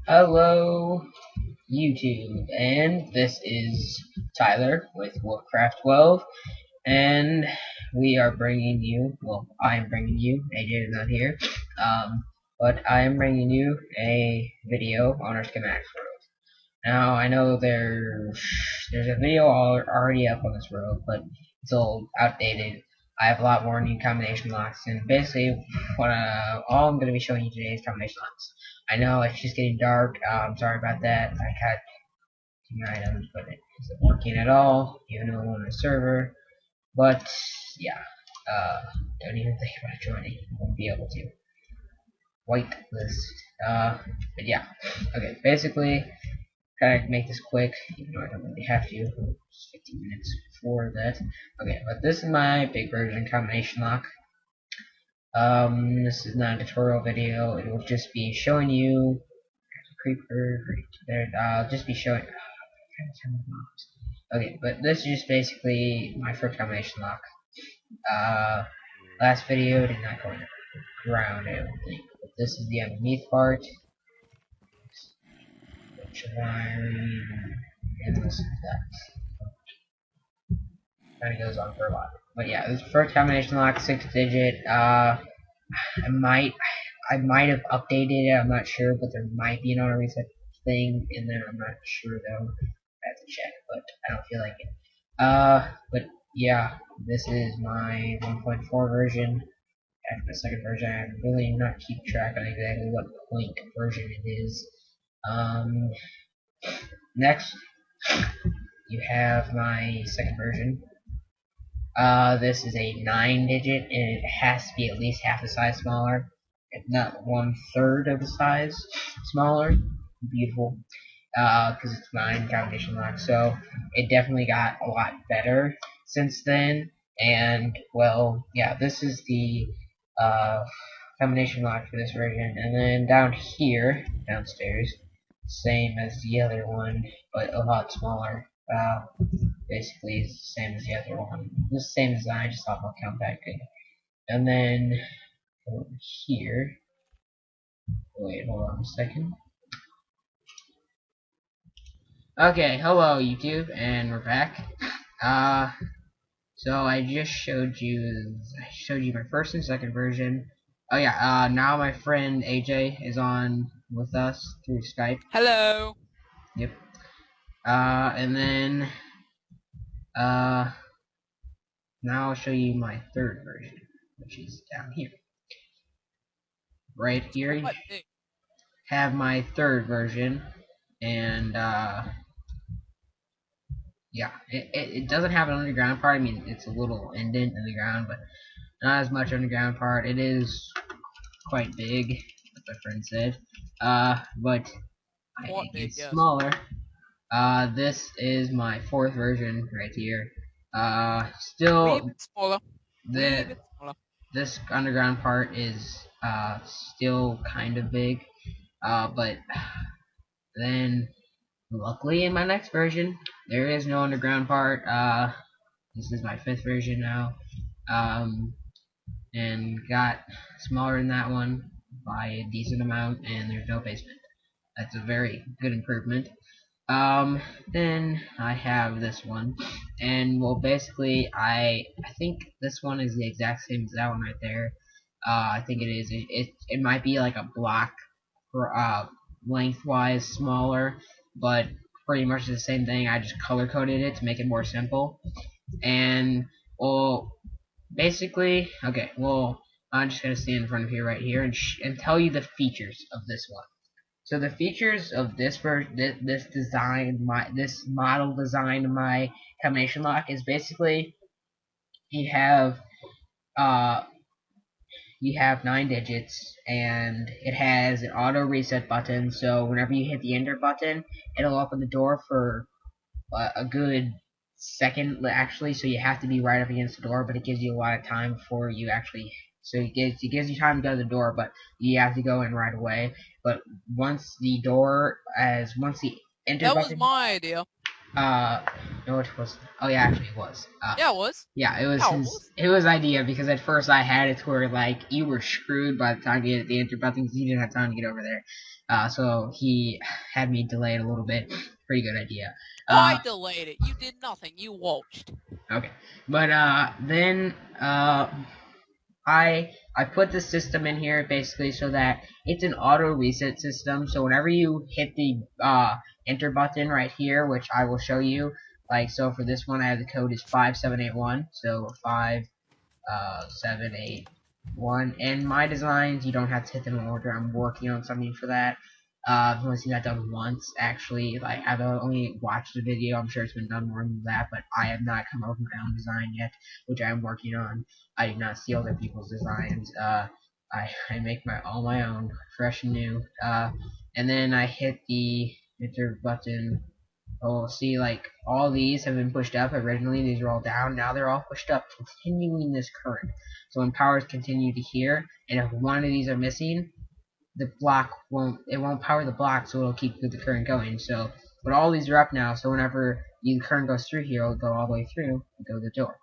Hello, YouTube, and this is Tyler with Warcraft 12, and we are bringing you, well, I am bringing you, AJ is not here, but I am bringing you a video on our schematics world. Now, I know there's a video already up on this world, but it's old, outdated. I have a lot more new combination locks, and basically, all I'm going to be showing you today is combination locks. I know it's just getting dark. I'm sorry about that. I got two items, but it isn't working at all, even though I'm on a server. But yeah, don't even think about joining. Won't be able to. Whitelist. But yeah. Okay, basically, kind of make this quick, even though I don't really have to. Just 15 minutes for that. Okay, but this is my big version combination lock. This is not a tutorial video. It will just be showing you. There's a creeper right there. I'll just be showing. Okay, but this is just basically my first combination lock. Last video did not go into the ground, I don't think. But this is the underneath part. And this is that. Kind of goes on for a while. But yeah, this first combination lock, 6-digit. I might have updated it. I'm not sure, but there might be an auto reset thing in there. I'm not sure though. I have to check, but I don't feel like it. But yeah, this is my 1.4 version. After the second version, I'm really not keep track on exactly what point version it is. Next, you have my second version. This is a 9-digit, and it has to be at least half the size smaller, if not 1/3 of the size smaller. Beautiful, because it's 9 combination lock. So it definitely got a lot better since then. And well, yeah, this is the combination lock for this version. And then down here, downstairs, same as the other one, but a lot smaller. Basically it's the same as the other one. The same design, just thought I'll count that good. And then over here, wait, hold on a second. Okay, hello YouTube, and we're back. So I just showed you my first and second version. Oh yeah, now my friend AJ is on with us through Skype. Hello. Yep. And then now I'll show you my third version, which is down here. Right here you have my third version, and yeah, it doesn't have an underground part. I mean, it's a little indent in the ground, but not as much underground part. It is quite big, as my friend said. But I think it's smaller. This is my fourth version right here. Still, smaller. This underground part is still kind of big. But then, luckily, in my next version, there is no underground part. This is my fifth version now. And got smaller than that one by a decent amount, and there's no basement. That's a very good improvement. Then I have this one, and well, basically, I think this one is the exact same as that one right there. I think it is. It might be like a block for lengthwise smaller, but pretty much the same thing. I just color coded it to make it more simple. And well, basically, okay. Well, I'm just gonna stand in front of you right here and tell you the features of this one. So the features of this this model design of my combination lock is basically you have uh you have 9 digits, and it has an auto reset button. So whenever you hit the enter button, it'll open the door for a good second actually. So you have to be right up against the door, but it gives you a lot of time before you actually. So it gives you time to go to the door, but you have to go in right away. But once the enter That button. was my idea. Uh, no, it was. Oh yeah, actually it was. Yeah, it was. Yeah, it was Yeah, it his. was. It was idea because at first I had it to where like you were screwed by the time you get the enter button because you didn't have time to get over there. So he had me delay it a little bit. Pretty good idea. I delayed it. You did nothing. You watched. Okay, but then I put the system in here basically so that it's an auto reset system. So whenever you hit the enter button right here, which I will show you, like so for this one I have the code is 5781. So 5781. And my designs, you don't have to hit them in order. I'm working on something for that. I've only seen that done once, actually. Like, I've only watched the video. I'm sure it's been done more than that, but I have not come up with my own design yet, which I am working on. I do not steal other people's designs. I make all my own, fresh and new. And then I hit the enter button. Oh, see, like, all these have been pushed up. Originally, these are all down. Now they're all pushed up, continuing this current. So when powers continue to here, and if one of these are missing, the block won't power the block, so it'll keep the current going. So, but all these are up now, so whenever the current goes through here, it'll go all the way through and go to the door.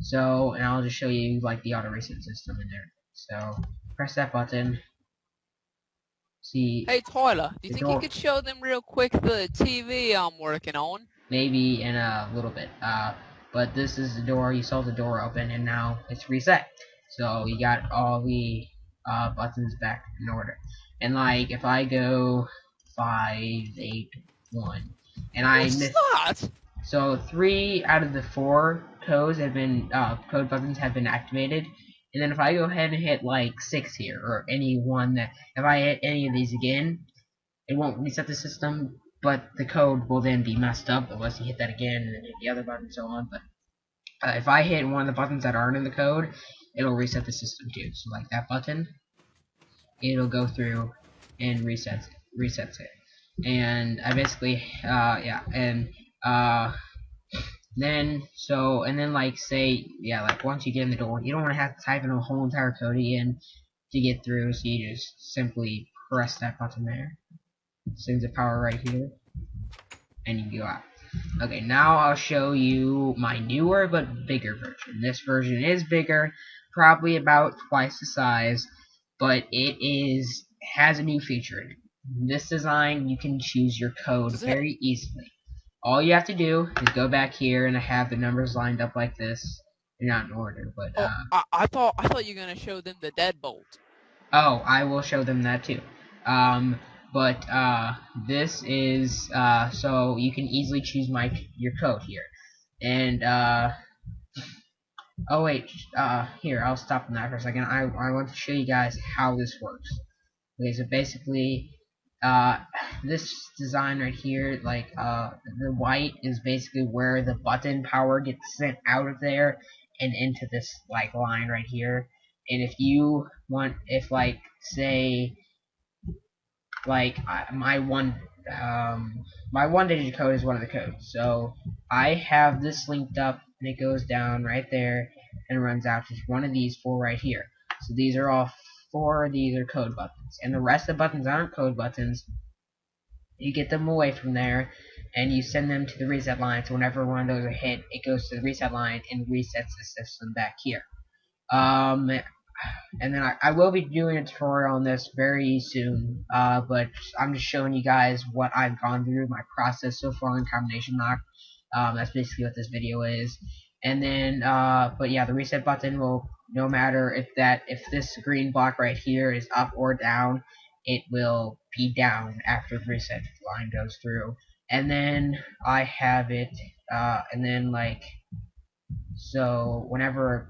So, and I'll just show you, like, the auto reset system in there. So, press that button. See, Hey, Tyler, do you the think you door could show them real quick the TV I'm working on? maybe in a little bit. But this is the door. You saw the door open, and now it's reset. So we got all the buttons back in order. And like, if I go 581, and I What's miss, that? so 3 out of the 4 codes have been code buttons have been activated. And then if I go ahead and hit like 6 here, or any one that, if I hit any of these again, it won't reset the system, but the code will then be messed up unless you hit that again and then hit the other button and so on. But if I hit one of the buttons that aren't in the code, it'll reset the system too. So like that button, it'll go through and resets it. And I basically, yeah, and then like say, yeah, like once you get in the door, you don't want to have to type in a whole entire code again to get through, so you just simply press that button there. Sends the power right here, and you go out. Okay, now I'll show you my newer but bigger version. This version is bigger, probably about twice the size, but has a new feature in it. In this design, you can choose your code Does it? very easily. All you have to do is go back here and have the numbers lined up like this. They're not in order, but Oh, I thought you were gonna show them the deadbolt. oh, I will show them that too. But this is so you can easily choose your code here. And oh wait, here I'll stop on that for a second. I want to show you guys how this works. Okay, so basically, uh, this design right here, like the white is basically where the button power gets sent out of there and into this like line right here. And if you want, if like say like my one digit code is one of the codes. So I have this linked up and it goes down right there and runs out to one of these 4 right here. So these are all 4 of these are code buttons. And the rest of the buttons aren't code buttons. You get them away from there and you send them to the reset line. So whenever one of those are hit, it goes to the reset line and resets the system back here. Um, and then I will be doing a tutorial on this very soon, but I'm just showing you guys what I've gone through, my process so far in combination lock. That's basically what this video is. And then, but yeah, the reset button will, no matter if this green block right here is up or down, it will be down after the reset line goes through. And then I have it, and then like, so whenever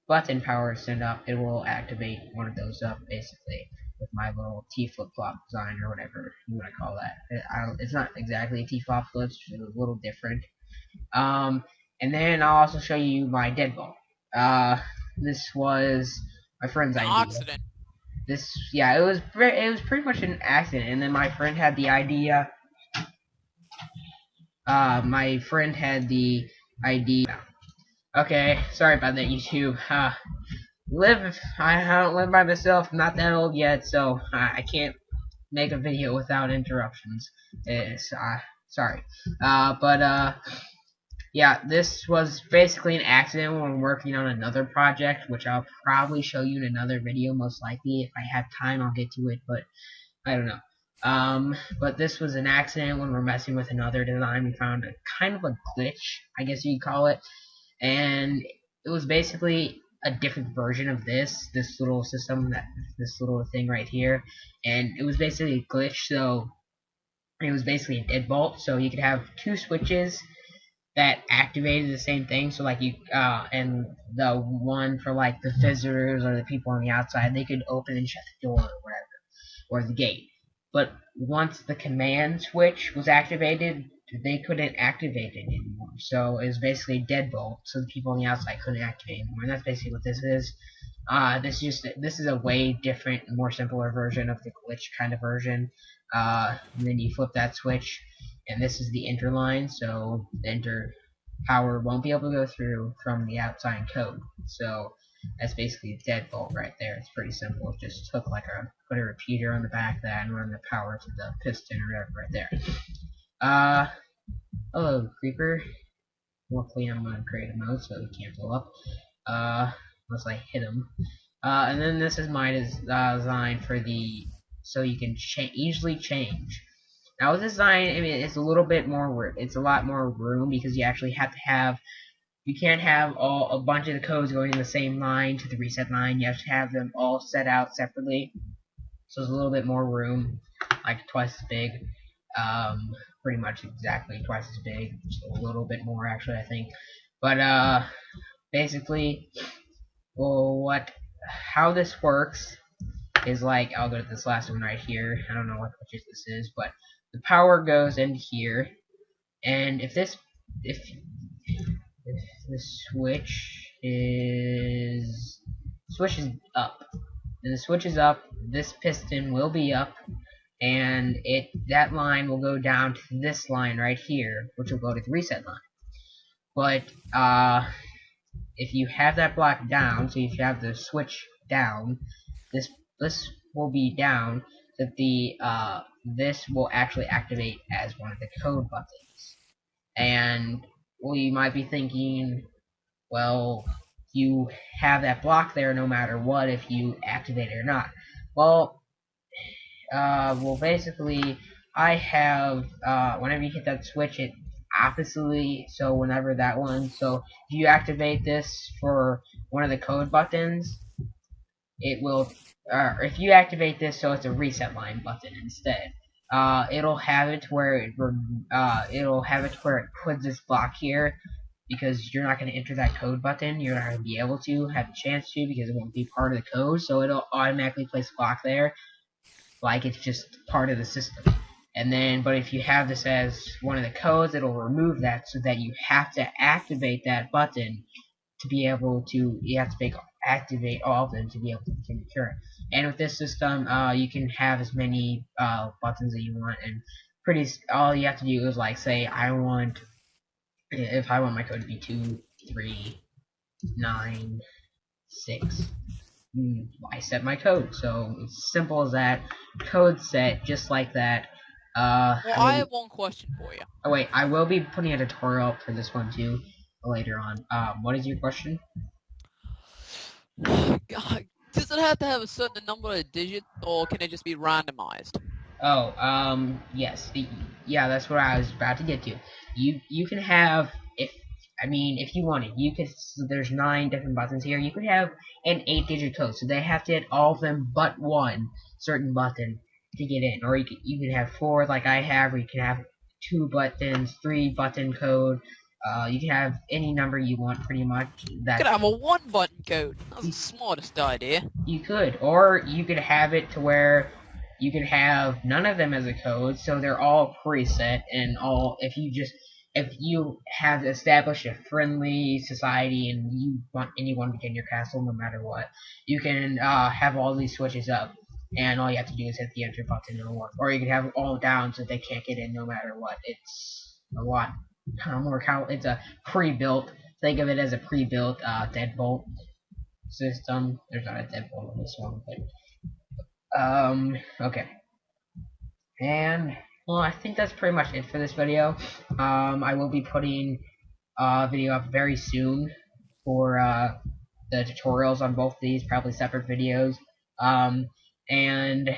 button power is sent up, it will activate one of those up, basically, with my little T flip-flop design, or whatever you want to call that. It's not exactly a T flip, it's just a little different. And then I'll also show you my deadbolt. This was my friend's An idea. accident. Yeah, it was pretty much an accident, and then my friend had the idea. My friend had the idea. Okay, sorry about that, YouTube. I don't live by myself. I'm not that old yet, so I can't make a video without interruptions. Sorry. Yeah, this was basically an accident when we're working on another project, which I'll probably show you in another video, most likely. If I have time, I'll get to it, but I don't know. But this was an accident when we're messing with another design. We found a kind of a glitch, I guess you'd call it, and it was basically a different version of this little system, this little thing right here, and it was basically a glitch. So it was basically a deadbolt. So you could have two switches that activated the same thing. So like and the one for like the visitors or the people on the outside, they could open and shut the door or whatever, or the gate. But once the command switch was activated, they couldn't activate it anymore. So it was basically a deadbolt, so the people on the outside couldn't activate anymore. And that's basically what this is. This is a way different, more simpler version of the glitch kind of version. And then you flip that switch, and this is the enter line, so the enter power won't be able to go through from the outside code. So that's basically a deadbolt right there. It's pretty simple. It just took like put a repeater on the back of that and run the power to the piston or whatever right there. Hello, creeper. Luckily I'm on creative mode, so he can't blow up. Unless I hit him. And then this is my design for the, so you can easily change. Now with this design, I mean, it's a little bit more, it's a lot more room because you actually have to have, you can't have a bunch of the codes going in the same line to the reset line. You have to have them all set out separately. So there's a little bit more room, like twice as big. Pretty much exactly twice as big, just a little bit more actually, I think. But basically, well, how this works is like, I'll go to this last one right here. I don't know what which this is, but the power goes in here, and if the switch is up, and the switch is up, this piston will be up, and that line will go down to this line right here, which will go to the reset line. But if you have that block down, so if you have the switch down, this will be down, that this will actually activate as one of the code buttons. And well, you might be thinking, well, you have that block there no matter what if you activate it or not. Well, basically, I have, whenever you hit that switch, it oppositely, so whenever that one, so if you activate this for one of the code buttons, it will, if you activate this so it's a reset line button instead, it'll have it where it'll have it where it puts this block here, because you're not going to enter that code button. You're not going to be able to have a chance to, because it won't be part of the code, so it'll automatically place a block there, like it's just part of the system. And then, but if you have this as one of the codes, it'll remove that, so that you have to activate that button to be able to, you have to activate all of them to be able to configure it. And with this system, you can have as many buttons that you want, and all you have to do is like say, if I want my code to be 2, 3, 9, 6. I set my code, so it's as simple as that. Code set, just like that. Well, I have one question for you. Oh wait, I will be putting a tutorial for this one too later on. What is your question? God, does it have to have a certain number of digits, or can it just be randomized? Oh, yes, yeah, that's what I was about to get to. You can have, if you wanted, you could. So there's 9 different buttons here. You could have an 8-digit code, so they have to hit all of them but one certain button to get in. Or you could have 4 like I have, or you can have 2 buttons, 3 button code. You can have any number you want, pretty much. You could have a 1-button code. That's You, the smartest idea. you could, or you could have it to where you could have none of them as a code, so they're all preset, and if you have established a friendly society and you want anyone to get in your castle no matter what, you can have all these switches up, and all you have to do is hit the enter button and it'll work. Or you can have it all down so they can't get in no matter what. It's a lot more it's a pre-built, think of it as a pre-built deadbolt system. There's not a deadbolt on this one, but okay. And Well, I think that's pretty much it for this video. I will be putting a video up very soon for the tutorials on both these, probably separate videos. And